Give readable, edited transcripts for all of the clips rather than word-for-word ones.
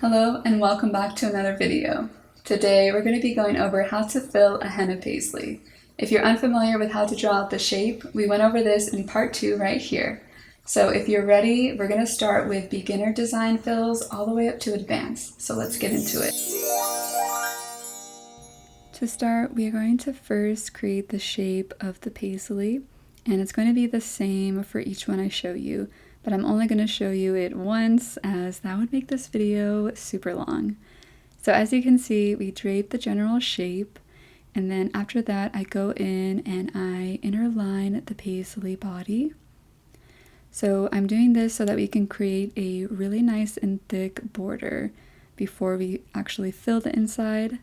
Hello and welcome back to another video. Today we're going to be going over how to fill a henna paisley. If you're unfamiliar with how to draw out the shape, we went over this in part 2 right here. So if you're ready, we're going to start with beginner design fills all the way up to advanced. So let's get into it. To start, we are going to first create the shape of the paisley, and it's going to be the same for each one I show you. But I'm only going to show you it once, as that would make this video super long. So as you can see, we drape the general shape, and then after that I go in and I interline the paisley body. So I'm doing this so that we can create a really nice and thick border before we actually fill the inside.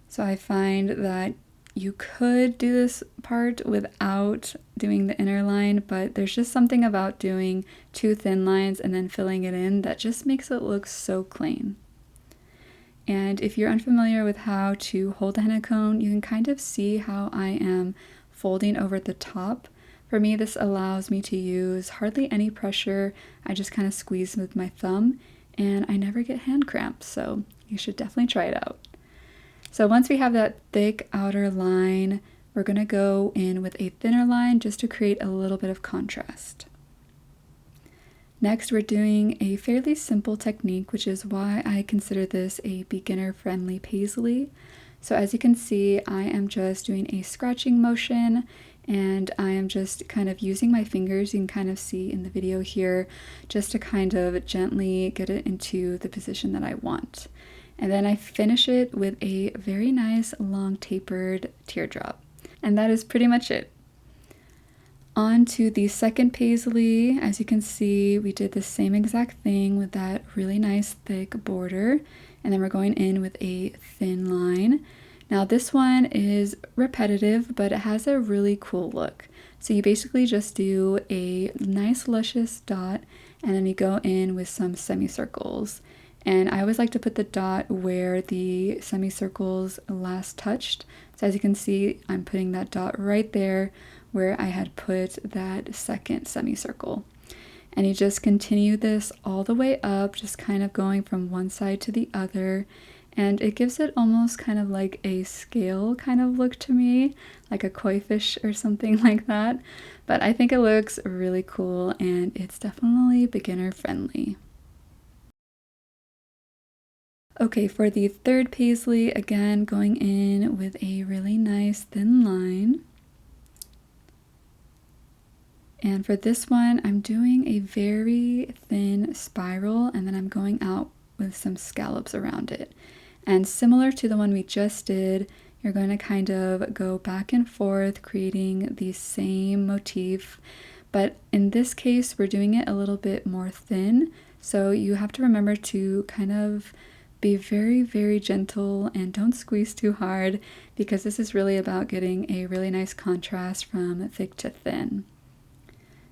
So I find that you could do this part without doing the inner line, but there's just something about doing 2 thin lines and then filling it in that just makes it look so clean. And if you're unfamiliar with how to hold the henna cone, you can kind of see how I am folding over the top. For me, this allows me to use hardly any pressure. I just kind of squeeze with my thumb and I never get hand cramps, so you should definitely try it out. So once we have that thick outer line, we're going to go in with a thinner line just to create a little bit of contrast. Next, we're doing a fairly simple technique, which is why I consider this a beginner-friendly paisley. So as you can see, I am just doing a scratching motion, and I am just kind of using my fingers, you can kind of see in the video here, just to kind of gently get it into the position that I want. And then I finish it with a very nice long tapered teardrop. And that is pretty much it. On to the second paisley. As you can see, we did the same exact thing with that really nice thick border. And then we're going in with a thin line. Now this one is repetitive, but it has a really cool look. So you basically just do a nice luscious dot, and then you go in with some semicircles. And I always like to put the dot where the semicircles last touched. So as you can see, I'm putting that dot right there where I had put that second semicircle. And you just continue this all the way up, just kind of going from one side to the other. And it gives it almost kind of like a scale kind of look to me, like a koi fish or something like that. But I think it looks really cool, and it's definitely beginner friendly. Okay, for the third paisley, again, going in with a really nice thin line. And for this one, I'm doing a very thin spiral, and then I'm going out with some scallops around it. And similar to the one we just did, you're going to kind of go back and forth, creating the same motif. But in this case, we're doing it a little bit more thin. So you have to remember to kind of be very, very gentle and don't squeeze too hard, because this is really about getting a really nice contrast from thick to thin.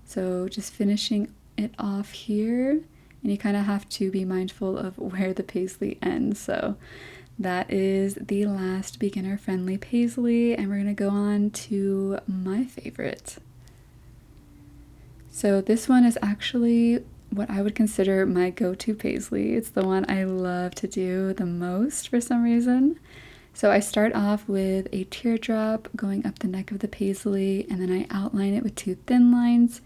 So just finishing it off here, and you kind of have to be mindful of where the paisley ends. So that is the last beginner-friendly paisley, and we're going to go on to my favorite. So this one is actually what I would consider my go-to paisley. It's the one I love to do the most for some reason. So I start off with a teardrop going up the neck of the paisley, and then I outline it with 2 thin lines,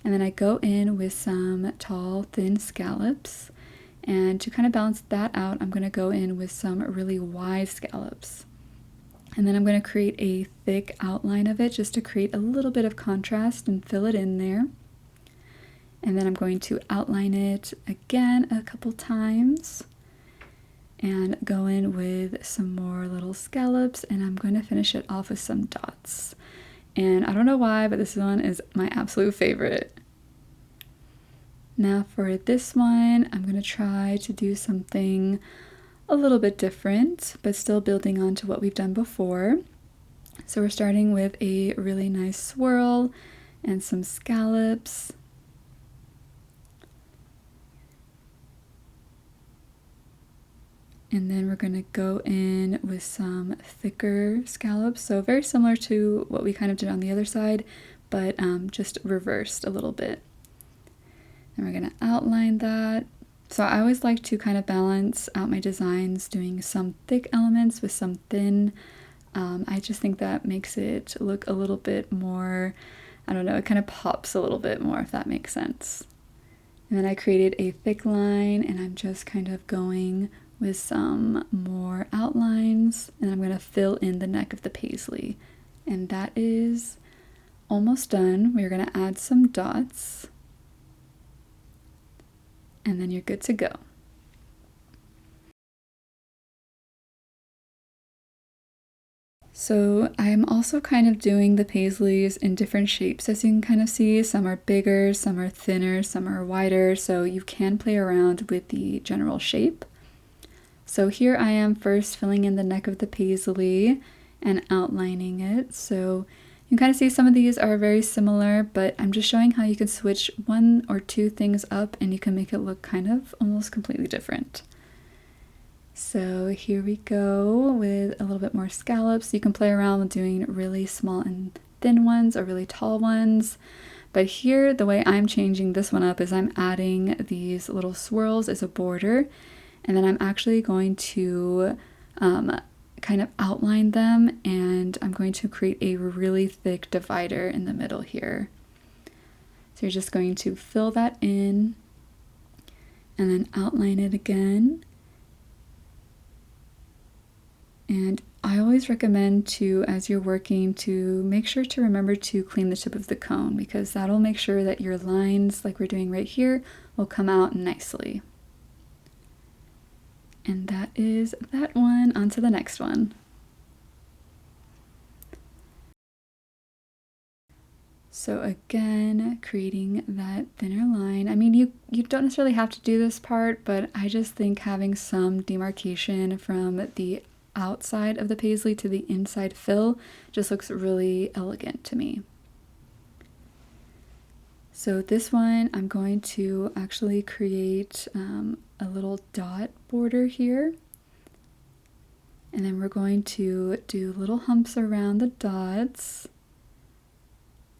and then I go in with some tall thin scallops. And to kind of balance that out, I'm going to go in with some really wide scallops. And then I'm going to create a thick outline of it just to create a little bit of contrast and fill it in there. And then I'm going to outline it again a couple times and go in with some more little scallops, and I'm going to finish it off with some dots. And I don't know why, but this one is my absolute favorite. Now for this one, I'm going to try to do something a little bit different, but still building on to what we've done before. So we're starting with a really nice swirl and some scallops. And then we're going to go in with some thicker scallops. So very similar to what we kind of did on the other side, but just reversed a little bit. And we're going to outline that. So I always like to kind of balance out my designs, doing some thick elements with some thin. I just think that makes it look a little bit more, I don't know, it kind of pops a little bit more, if that makes sense. And then I created a thick line, and I'm just kind of going with some more outlines, and I'm going to fill in the neck of the paisley. And that is almost done. We're going to add some dots, and then you're good to go. So I'm also kind of doing the paisleys in different shapes, as you can kind of see. Some are bigger, some are thinner, some are wider, so you can play around with the general shape. So here I am first filling in the neck of the paisley and outlining it. So you can kind of see some of these are very similar, but I'm just showing how you can switch one or two things up and you can make it look kind of almost completely different. So here we go with a little bit more scallops. You can play around with doing really small and thin ones or really tall ones. But here, the way I'm changing this one up is I'm adding these little swirls as a border, and then I'm actually going to kind of outline them, and I'm going to create a really thick divider in the middle here. So you're just going to fill that in and then outline it again. And I always recommend to, as you're working, to make sure to remember to clean the tip of the cone, because that'll make sure that your lines, like we're doing right here, will come out nicely. And that is that one. On to the next one. So again, creating that thinner line. I mean, you don't necessarily have to do this part, but I just think having some demarcation from the outside of the paisley to the inside fill just looks really elegant to me. So this one, I'm going to actually create a little dot border here. And then we're going to do little humps around the dots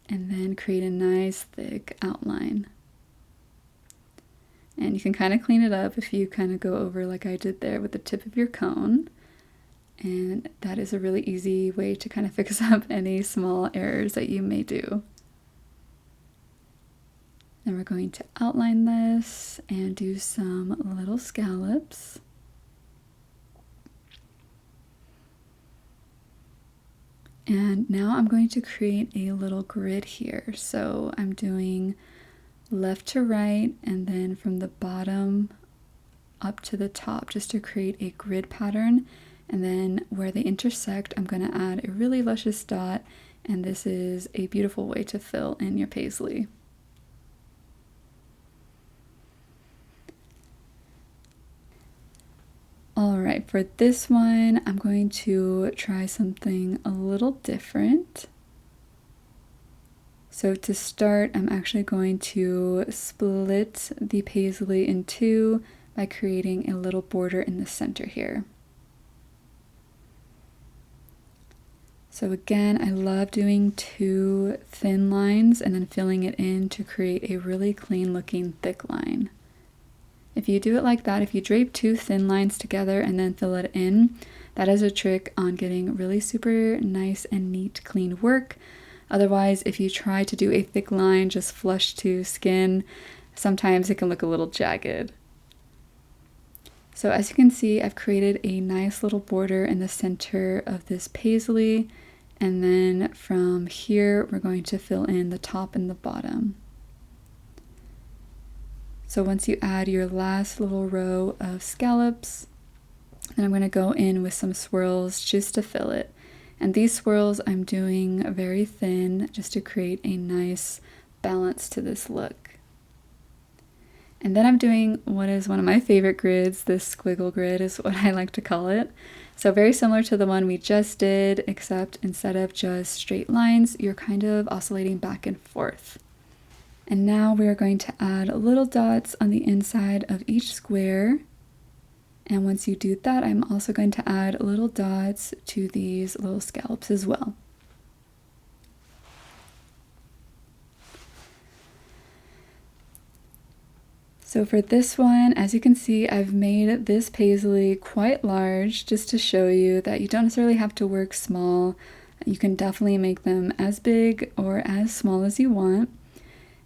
and then create a nice thick outline. And you can kind of clean it up if you kind of go over like I did there with the tip of your cone. And that is a really easy way to kind of fix up any small errors that you may do. Then we're going to outline this and do some little scallops. And now I'm going to create a little grid here. So I'm doing left to right and then from the bottom up to the top just to create a grid pattern. And then where they intersect, I'm going to add a really luscious dot, and this is a beautiful way to fill in your paisley. Alright, for this one, I'm going to try something a little different. So to start, I'm actually going to split the paisley in two by creating a little border in the center here. So again, I love doing two thin lines and then filling it in to create a really clean looking thick line. If you do it like that, if you drape two thin lines together and then fill it in, that is a trick on getting really super nice and neat, clean work. Otherwise, if you try to do a thick line just flush to skin, sometimes it can look a little jagged. So as you can see, I've created a nice little border in the center of this paisley, and then from here we're going to fill in the top and the bottom. So once you add your last little row of scallops, then I'm going to go in with some swirls just to fill it. And these swirls I'm doing very thin just to create a nice balance to this look. And then I'm doing what is one of my favorite grids. This squiggle grid is what I like to call it. So very similar to the one we just did, except instead of just straight lines, you're kind of oscillating back and forth. And now we are going to add little dots on the inside of each square. And once you do that, I'm also going to add little dots to these little scallops as well. So for this one, as you can see, I've made this paisley quite large just to show you that you don't necessarily have to work small. You can definitely make them as big or as small as you want.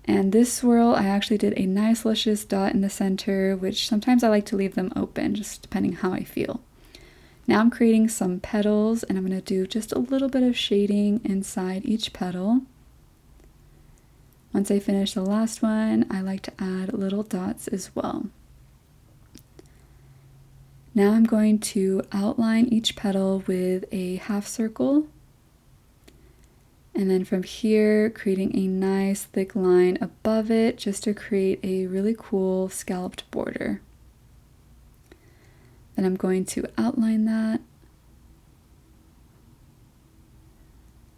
And this swirl, I actually did a nice luscious dot in the center, which sometimes I like to leave them open, just depending how I feel. Now I'm creating some petals, and I'm going to do just a little bit of shading inside each petal. Once I finish the last one, I like to add little dots as well. Now I'm going to outline each petal with a half circle. And then from here, creating a nice thick line above it just to create a really cool scalloped border. Then I'm going to outline that.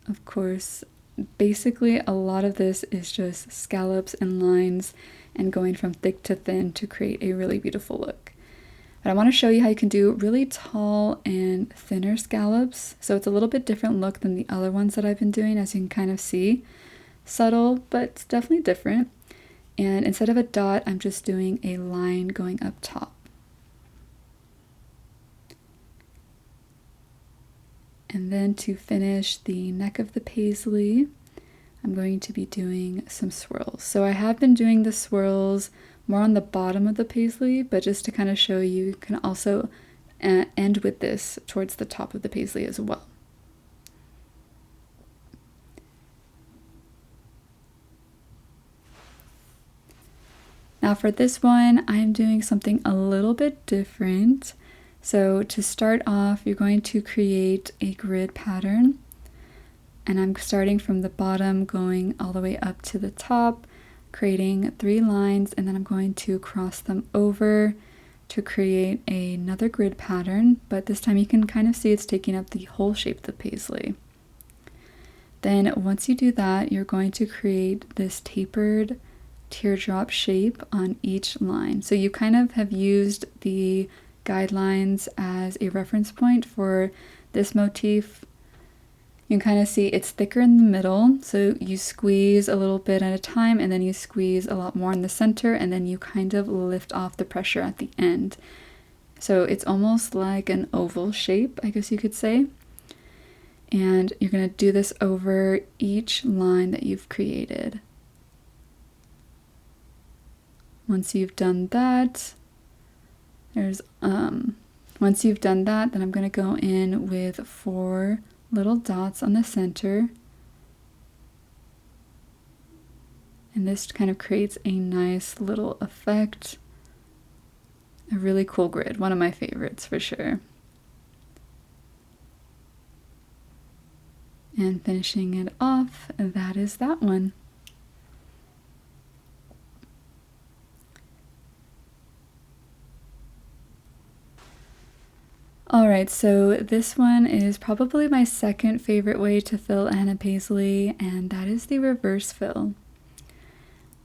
Of course, basically a lot of this is just scallops and lines and going from thick to thin to create a really beautiful look. But I want to show you how you can do really tall and thinner scallops. So it's a little bit different look than the other ones that I've been doing, as you can kind of see. Subtle, but it's definitely different. And instead of a dot, I'm just doing a line going up top. And then to finish the neck of the paisley, I'm going to be doing some swirls. So I have been doing the swirls more on the bottom of the paisley, but just to kind of show you, you can also end with this towards the top of the paisley as well. Now for this one, I'm doing something a little bit different. So to start off, you're going to create a grid pattern, and I'm starting from the bottom going all the way up to the top, creating 3 lines, and then I'm going to cross them over to create another grid pattern, but this time you can kind of see it's taking up the whole shape of the paisley. Then once you do that, you're going to create this tapered teardrop shape on each line. So you kind of have used the guidelines as a reference point for this motif. You can kind of see it's thicker in the middle, so you squeeze a little bit at a time, and then you squeeze a lot more in the center, and then you kind of lift off the pressure at the end. So it's almost like an oval shape, I guess you could say. And you're going to do this over each line that you've created. Once you've done that, then I'm going to go in with 4 little dots on the center. And this kind of creates a nice little effect. A really cool grid, one of my favorites for sure. And finishing it off, that is that one. Alright, so this one is probably my second favorite way to fill a henna paisley, and that is the reverse fill.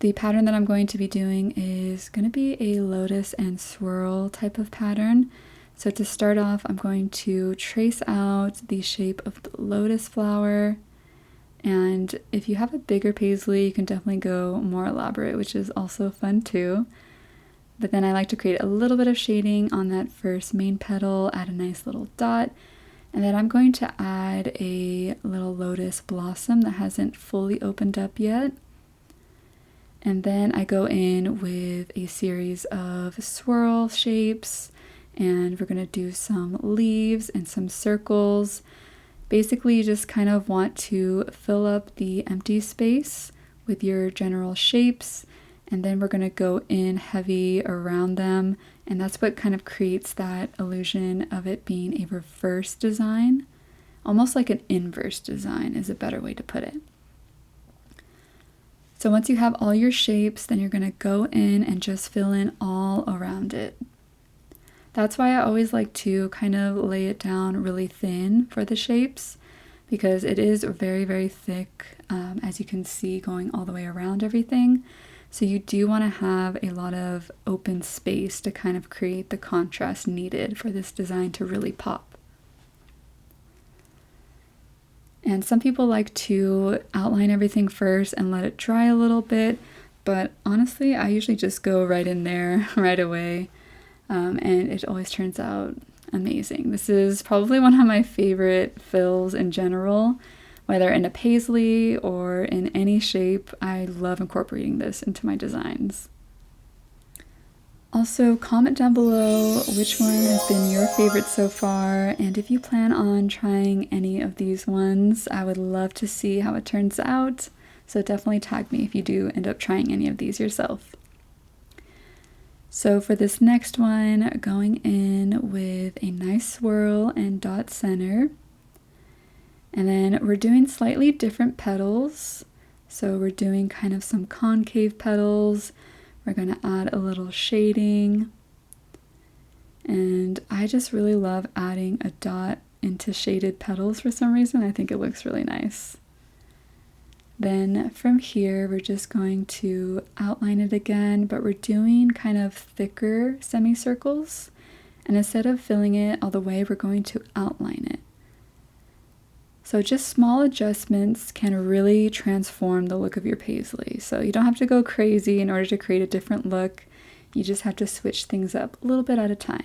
The pattern that I'm going to be doing is going to be a lotus and swirl type of pattern. So to start off, I'm going to trace out the shape of the lotus flower, and if you have a bigger paisley, you can definitely go more elaborate, which is also fun too. But then I like to create a little bit of shading on that first main petal, add a nice little dot, and then I'm going to add a little lotus blossom that hasn't fully opened up yet. And then I go in with a series of swirl shapes, and we're going to do some leaves and some circles. Basically, you just kind of want to fill up the empty space with your general shapes, and then we're going to go in heavy around them, and that's what kind of creates that illusion of it being a reverse design. Almost like an inverse design is a better way to put it. So once you have all your shapes, then you're going to go in and just fill in all around it. That's why I always like to kind of lay it down really thin for the shapes, because it is very, very thick, as you can see, going all the way around everything. So you do want to have a lot of open space to kind of create the contrast needed for this design to really pop. And some people like to outline everything first and let it dry a little bit, but honestly, I usually just go right in there right away, and it always turns out amazing. This is probably one of my favorite fills in general, whether in a paisley or in any shape. I love incorporating this into my designs. Also, comment down below which one has been your favorite so far, and if you plan on trying any of these ones, I would love to see how it turns out. So definitely tag me if you do end up trying any of these yourself. So for this next one, going in with a nice swirl and dot center. And then we're doing slightly different petals. So we're doing kind of some concave petals. We're going to add a little shading. And I just really love adding a dot into shaded petals for some reason. I think it looks really nice. Then from here, we're just going to outline it again, but we're doing kind of thicker semicircles. And instead of filling it all the way, we're going to outline it. So just small adjustments can really transform the look of your paisley. So you don't have to go crazy in order to create a different look. You just have to switch things up a little bit at a time.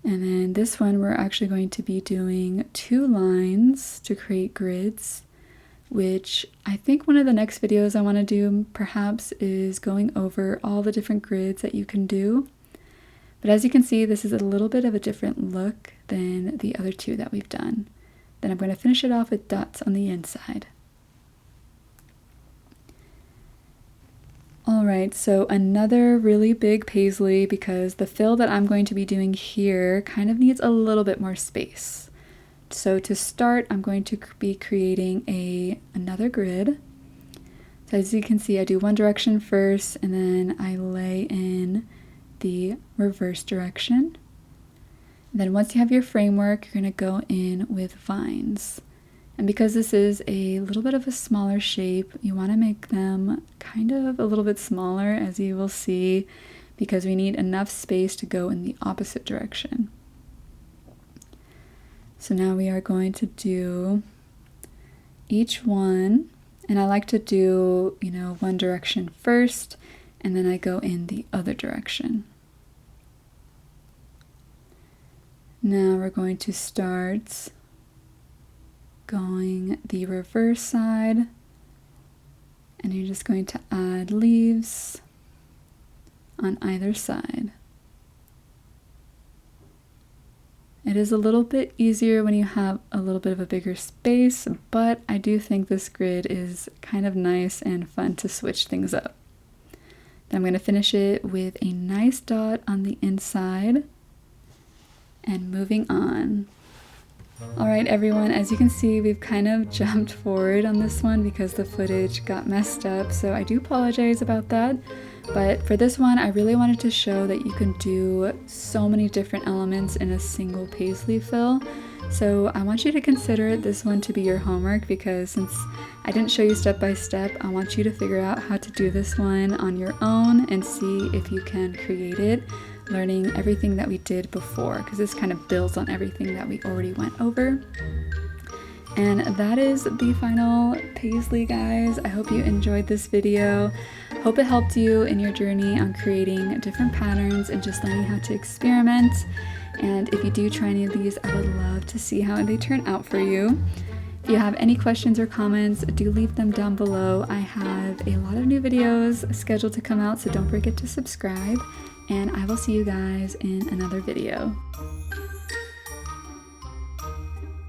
And then this one, we're actually going to be doing 2 lines to create grids, which I think one of the next videos I want to do perhaps is going over all the different grids that you can do. But as you can see, this is a little bit of a different look than the other 2 that we've done. Then I'm going to finish it off with dots on the inside. Alright, so another really big paisley, because the fill that I'm going to be doing here kind of needs a little bit more space. So to start, I'm going to be creating another grid. So as you can see, I do one direction first, and then I lay in the reverse direction. And then once you have your framework, you're going to go in with vines. And because this is a little bit of a smaller shape, you want to make them kind of a little bit smaller, as you will see, because we need enough space to go in the opposite direction. So now we are going to do each one, and I like to do, one direction first, and then I go in the other direction. Now we're going to start going the reverse side, and you're just going to add leaves on either side. It is a little bit easier when you have a little bit of a bigger space, but I do think this grid is kind of nice and fun to switch things up. Then I'm going to finish it with a nice dot on the inside, and moving on. Alright everyone, as you can see, we've kind of jumped forward on this one because the footage got messed up, so I do apologize about that. But for this one, I really wanted to show that you can do so many different elements in a single paisley fill. So I want you to consider this one to be your homework, because since I didn't show you step by step, I want you to figure out how to do this one on your own and see if you can create it, learning everything that we did before, because this kind of builds on everything that we already went over. And that is the final paisley, guys. I hope you enjoyed this video. Hope it helped you in your journey on creating different patterns and just learning how to experiment. And if you do try any of these, I would love to see how they turn out for you. If you have any questions or comments, do leave them down below. I have a lot of new videos scheduled to come out, so don't forget to subscribe. And I will see you guys in another video.